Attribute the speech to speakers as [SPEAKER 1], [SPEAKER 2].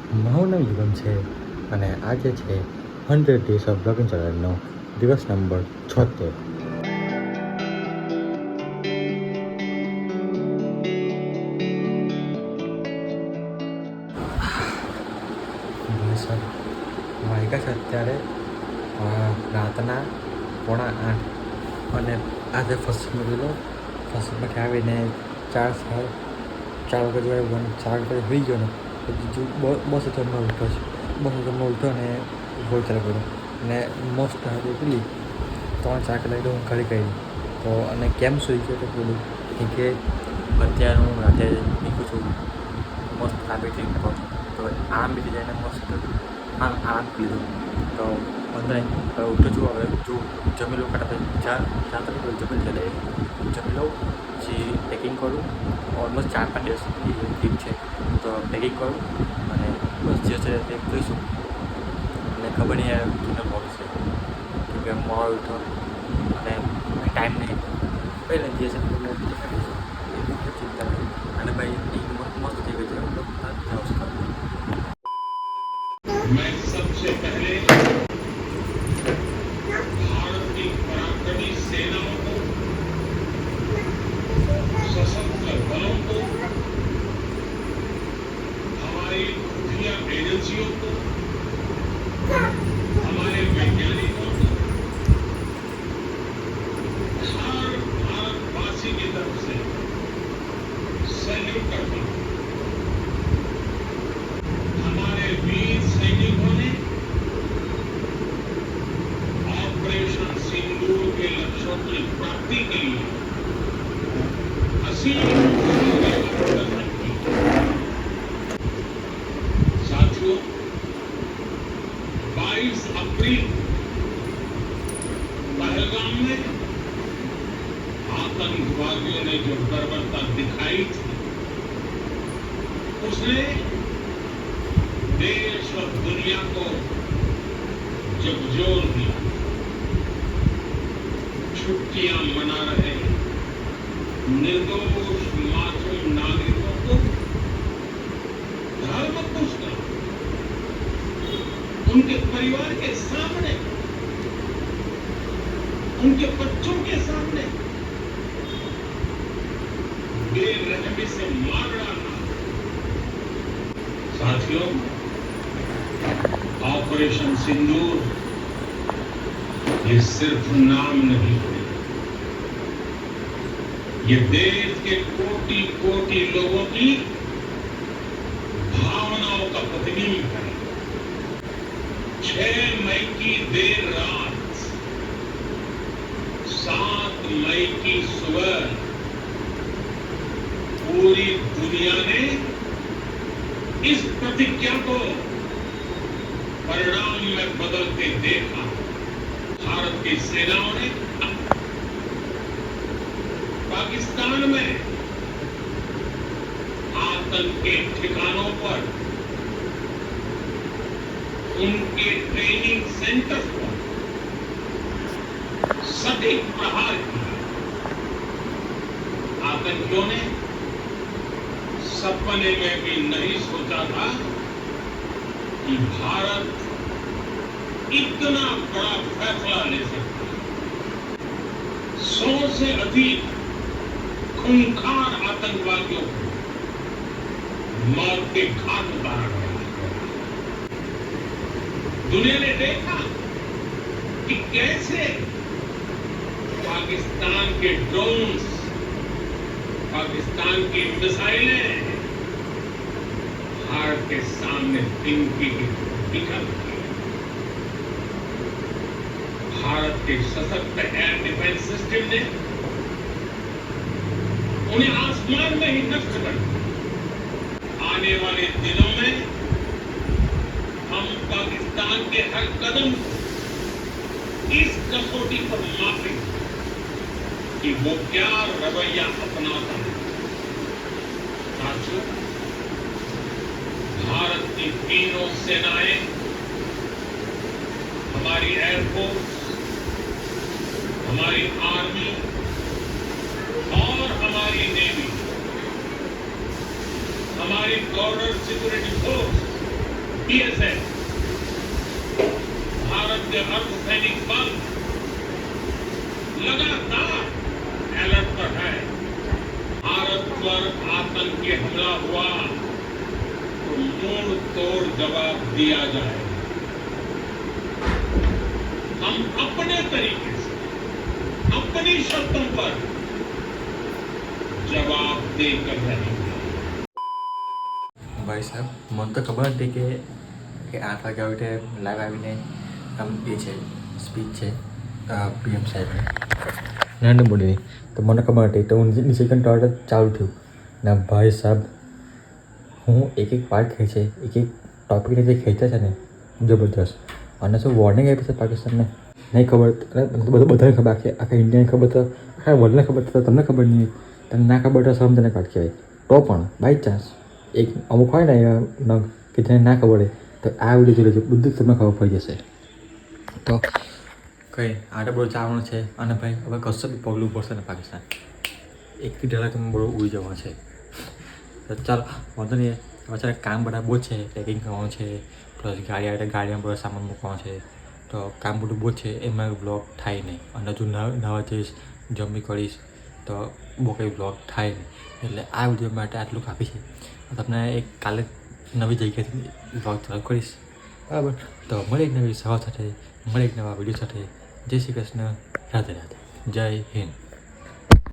[SPEAKER 1] મારું નામ યુગમ છે અને આજે છે 100 ડેઝ ઓફ બ્લોગિંગ ચેનલનો દિવસ નંબર 76. સર વાગ્યા છે અત્યારે રાતના 7:45 અને આજે ફર્સ્ટ મળેલો ફર્સ્ટમાંથી આવીને 4 વાગે જેવા 4 વાગે હોઈ ગયો ને બીજું બસ જમવા ઉઠ્યો છે. બસ જમવા ઉઠ્યો ને ઉભો ચાલુ કર્યો અને મસ્ત હતી પેલી 3-4 કલાક હું ઘરે ગઈ તો અને કેમ સૂઈ ગયો તો પેલું કે અત્યારે હું રાતે નીકળું છું મસ્ત આપી હતી તો આરામ બી જાય ને મસ્ત આરામ લીધું તો અંદર ઉઠું છું. હવે જો જમી લો કાઢા જ્યાં તક જમી લે જમી લઉં પછી પેકિંગ કરું. ઓલમોસ્ટ 4-5 દિવસની ટ્રીપ છે તો પેકિંગ કરું અને બસ જે છે તે જોઈશું. અને ખબર નહીં યાર તમને મોડું છે કેમકે મોડું ઉઠો અને ટાઈમ નહીં પહેલાં જે છે તમને દેખાડીશું એ ચિંતા નહીં. અને ભાઈ મસ્ત થઈ ગઈ છે
[SPEAKER 2] मैं सबसे पहले भारत की पराक्रमी सेनाओं को, सशस्त्र बलों को, हमारी खुफिया एजेंसियों को, हमारे वैज्ञानिकों को, हर भारतवासी की तरफ से सैल्यूट करता हूं. हमारे वीर सैनिकों ने ऑपरेशन सिंदूर के लक्ष्यों की प्राप्ति के लिए असीम प्रदर्शन की. साथियों, 22 अप्रैल पहलगाम में आतंकवादियों ने जो बर्बरता दिखाई थी उसने देश और दुनिया को झकझोर दिया. छुट्टियां मना रहे निर्दोष मासूम नागरिकों को धर्म पूछना उनके परिवार के सामने, उनके बच्चों के सामने बेरहमी से मार डालना. साथियों, ऑपरेशन सिंदूर ये सिर्फ नाम नहीं है, ये देश के कोटि कोटि लोगों की भावनाओं का प्रतिबिंब है. 6 मई की देर रात, 7 मई की सुबह पूरी दुनिया ने इस प्रतिज्ञा को परिणाम में बदलते देखा. भारत की सेनाओं ने पाकिस्तान में आतंक के ठिकानों पर, उनके ट्रेनिंग सेंटर पर सटीक प्रहार किया. आतंकियों ने सपने में भी नहीं सोचा था कि भारत इतना बड़ा फैसला ले सकता है. 100 से अधिक खूंखार आतंकवादियों को मौत के घाट उतारा गया. दुनिया ने देखा कि कैसे पाकिस्तान के ड्रोन्स, पाकिस्तान की मिसाइलें भारत के सामने तिनकी बिखर गई. भारत के सशक्त एयर डिफेंस सिस्टम ने उन्हें आसमान में ही नष्ट कर दिया. आने वाले दिनों में हम पाकिस्तान के हर कदम इस कसौटी पर मापेंगे कि वो क्या रवैया अपनाता है. साथियों, भारत की तीनों सेनाएं, हमारी एयरफोर्स, हमारी आर्मी और हमारी नेवी, हमारी border security force BSF, Bharat के अर्धसैनिक बल लगातार अलर्ट पर है। भारत पर आतंक के हमला हुआ तो मूल तोड़ जवाब दिया जाए। हम अपने तरीके से अपनी शर्तों पर जवाब देकर रहेंगे।
[SPEAKER 1] ભાઈ સાહેબ મને તો ખબર હતી કે 8 વાગ્યા ઉઠે લાઈવ આવીને આમ એ છે સ્પીચ છે પીએમ સાહેબની નરેન્દ્ર મોદીની, તો મને ખબર હતી તો હું સેકન્ડ તરત ચાલુ થયું ને ભાઈ સાહેબ હું એક પાર્ટ ખેંચે એક ટોપિકને જે ખેંચે છે ને જબરદસ્ત. અને શું વોર્નિંગ આપી છે પાકિસ્તાનને નહીં ખબર, બધાને ખબર, આખા ઇન્ડિયાને ખબર, તો આખા વર્લ્ડને ખબર, તો તમને ખબર નહીં, તમને ના ખબર તો સમજને કાઢ કહેવાય. તો પણ બાય ચાન્સ એક અમુક હોય ને નગ કે જેને ના ખબર હોય તો આ વિડીયો જોઈ લેજો, બધું તમને ખબર પડી જશે. તો કંઈ આટલું બધું ચાલવાનું છે. અને ભાઈ હવે કશું બી પગલું પડશે ને પાકિસ્તાન એકથી ઢળક બહુ ઉડી જવાનું છે. તો ચાલો વાંધો નહીં, અત્યારે કામ બધા બહુ છે, પેકિંગ કરવાનું છે, પ્લસ ગાડી આવે ગાડીમાં બધો સામાન મૂકવાનો છે, તો કામ બધું બહુ છે. એમાં બ્લોગ થાય નહીં, અને હજુ નવા જઈશ જમી કરીશ તો બહુ કંઈ બ્લોગ થાય નહીં. એટલે આ વિડીયો માટે આટલું કાફી છે. તમને એક કાલે નવી જગ્યાથી બ્લોગ ચાલુ કરીશ, બરાબર? તો મળે એક નવી સવાલ સાથે, મળે એક નવા વિડીયો સાથે. જય શ્રી કૃષ્ણ, રાધે રાધે, જય હિન્દ.